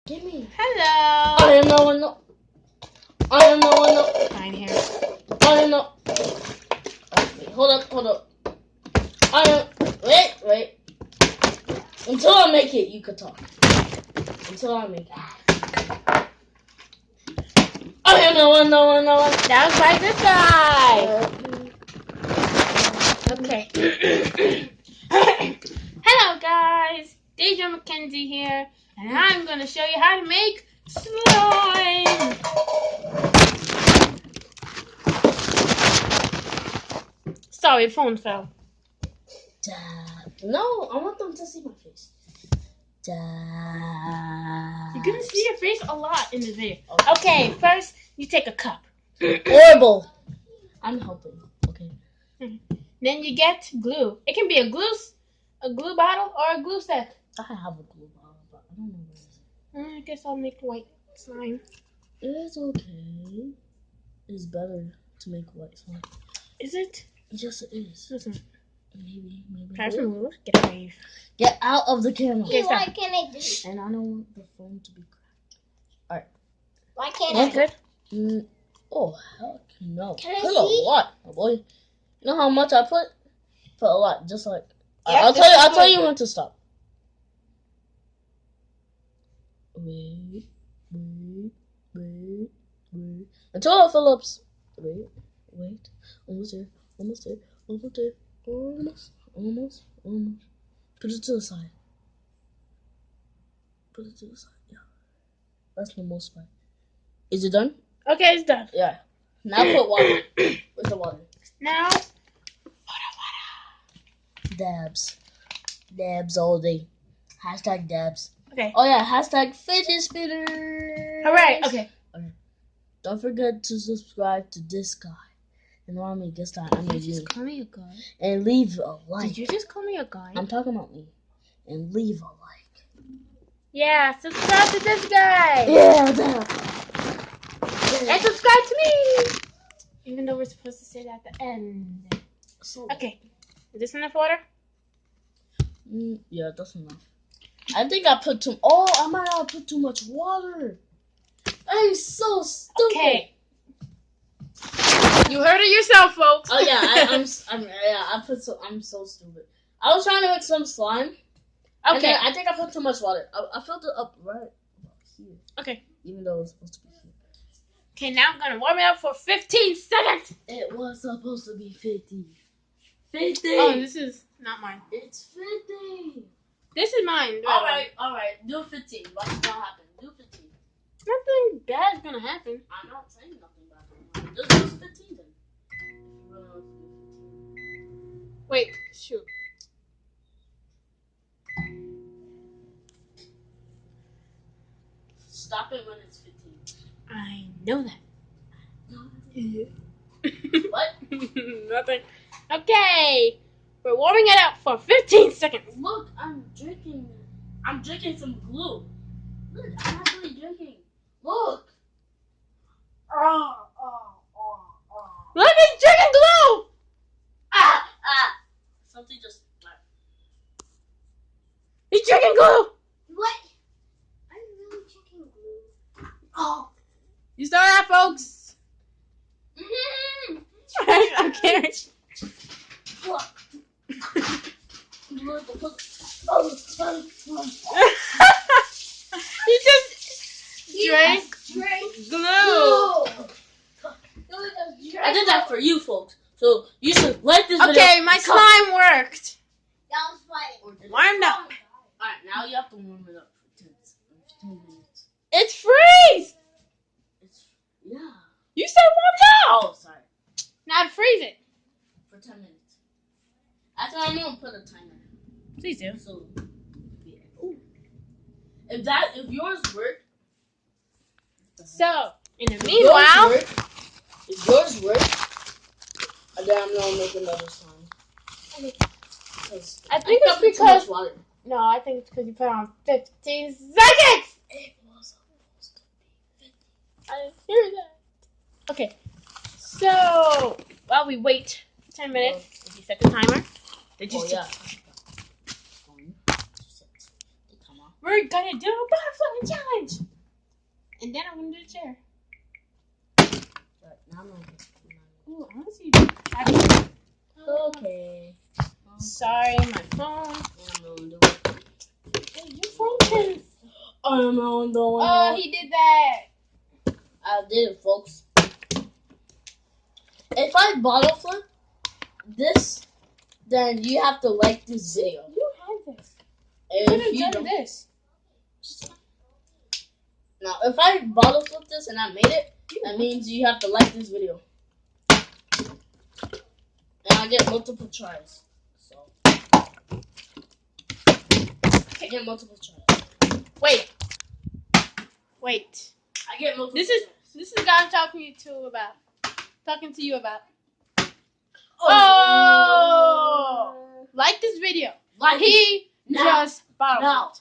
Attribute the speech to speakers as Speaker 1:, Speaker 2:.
Speaker 1: Give me.
Speaker 2: Hello.
Speaker 1: I am no one. I am no one.
Speaker 2: Fine here.
Speaker 1: I am no. Wait, hold up. I am. Wait. Until I make it, you could talk. Until I make it. I am no one.
Speaker 2: That was by this guy. Okay. Hello guys, Deja Mackenzie here, and I'm going to show you how to make slime. Sorry, phone fell.
Speaker 1: No, I want them to see my face.
Speaker 2: You're going to see your face a lot in the video. Okay, first you take a cup.
Speaker 1: Horrible. I'm helping. Okay.
Speaker 2: Then you get glue. It can be a glue bottle or a glue set.
Speaker 1: I have a glue bottle, but I don't know where is it.
Speaker 2: I guess I'll make white slime.
Speaker 1: It's okay. It's better to make white slime.
Speaker 2: Is it?
Speaker 1: Yes, it is.
Speaker 2: Listen.
Speaker 1: Maybe.
Speaker 2: Try some glue. Get away.
Speaker 1: Get out of the camera.
Speaker 2: Okay, stop.
Speaker 3: Why can't I do it?
Speaker 1: And I don't want the phone to be cracked. Alright.
Speaker 3: Why can't
Speaker 2: That's
Speaker 3: I?
Speaker 2: good.
Speaker 1: Oh, heck no.
Speaker 3: Can I
Speaker 1: Put
Speaker 3: see?
Speaker 1: a lot, my boy. You know how much I put? Put a lot, just like.
Speaker 2: Yeah,
Speaker 1: I'll tell you when to stop. Wait. Until it Phillips. Wait. Almost there. Almost. Put it to the side. Yeah. That's the most part. Is it done?
Speaker 2: Okay, it's done.
Speaker 1: Yeah. Now put water. Where's the water?
Speaker 2: Now,
Speaker 1: Dabs. Dabs all day. Hashtag dabs.
Speaker 2: okay.
Speaker 1: Oh yeah, hashtag fidget spinner.
Speaker 2: Alright, okay.
Speaker 1: Don't forget to subscribe to this guy. And Rami, guess that I made you.
Speaker 2: Call me a guy?
Speaker 1: And leave a like.
Speaker 2: Did you just call me a guy?
Speaker 1: I'm talking about me. And leave a like.
Speaker 2: Yeah, subscribe to this guy.
Speaker 1: Yeah, that.
Speaker 2: And subscribe to me. Even though we're supposed to say that at the end.
Speaker 1: So,
Speaker 2: Okay. Is this enough water?
Speaker 1: yeah, that's enough. I think I put too. Oh, I might have put too much water. I'm so stupid.
Speaker 2: Okay. You heard it yourself, folks.
Speaker 1: Oh yeah, I'm so stupid. I was trying to make some slime. And
Speaker 2: Okay.
Speaker 1: then I think I put too much water. I filled it up right about here.
Speaker 2: Okay.
Speaker 1: Even though it was supposed to be here.
Speaker 2: Okay, now I'm gonna warm it up for 15 seconds.
Speaker 1: It was supposed to be 50. 50.
Speaker 2: Oh, this is not mine.
Speaker 1: It's 50.
Speaker 2: This is mine.
Speaker 1: All right. Do 15. What's gonna happen? Do 15.
Speaker 2: Nothing bad is gonna happen.
Speaker 1: I'm not saying nothing bad. Just do 15 then.
Speaker 2: Wait, shoot.
Speaker 1: Stop it when it's 15.
Speaker 2: I know that.
Speaker 1: What?
Speaker 2: Nothing. Okay. We're warming it up for 15 seconds.
Speaker 1: Look, I'm drinking some glue. Look, I'm actually drinking. Look.
Speaker 2: Look, it's drinking glue.
Speaker 1: Ah. Something just.
Speaker 2: He's drinking glue.
Speaker 3: What? I'm really drinking glue.
Speaker 1: Oh.
Speaker 2: You saw that, folks? Okay. He just drank glue.
Speaker 1: I did that for you folks. So you should like this video.
Speaker 2: Okay, my slime worked.
Speaker 3: That was funny.
Speaker 2: Warmed up.
Speaker 1: Alright, now you have to warm it up for 10 minutes.
Speaker 2: It's freeze.
Speaker 1: Yeah.
Speaker 2: You said warmed up.
Speaker 1: Oh, sorry.
Speaker 2: Now to freeze it.
Speaker 1: For 10 minutes. Actually, I'm gonna put a timer.
Speaker 2: Please do.
Speaker 1: So, yeah. Ooh. If yours worked.
Speaker 2: So, in the meanwhile,
Speaker 1: if yours worked, then I'm gonna make another slime.
Speaker 2: I think it's
Speaker 1: put too much
Speaker 2: because
Speaker 1: water.
Speaker 2: no, I think it's because you put on 15 seconds.
Speaker 1: It was supposed to be 50.
Speaker 2: I didn't hear that. Okay, so while we wait 10 minutes, did you set the timer? Did you?
Speaker 1: Oh yeah.
Speaker 2: We're gonna do a butterfly challenge. and then I'm gonna do the chair.
Speaker 1: But now I'm gonna
Speaker 2: Ooh, I want to see.
Speaker 1: Okay.
Speaker 2: Sorry, my phone.
Speaker 1: I'm gonna do it.
Speaker 2: Hey, your phone can.
Speaker 1: I'm on the one.
Speaker 2: Oh, he did that.
Speaker 1: I did it, folks. If I bottle flip this, then you have to like this video.
Speaker 2: You had this.
Speaker 1: If
Speaker 2: You
Speaker 1: you
Speaker 2: could have
Speaker 1: don't,
Speaker 2: done this.
Speaker 1: now if I bottle flip this and I made it, that means you have to like this video. And I get multiple tries. So I get multiple tries.
Speaker 2: Wait.
Speaker 1: I get multiple
Speaker 2: This is
Speaker 1: tries.
Speaker 2: this is the guy I'm talking to you about.
Speaker 1: Oh!
Speaker 2: Oh! Like this video.
Speaker 1: Like
Speaker 2: He
Speaker 1: now.
Speaker 2: just bottled.
Speaker 1: Now.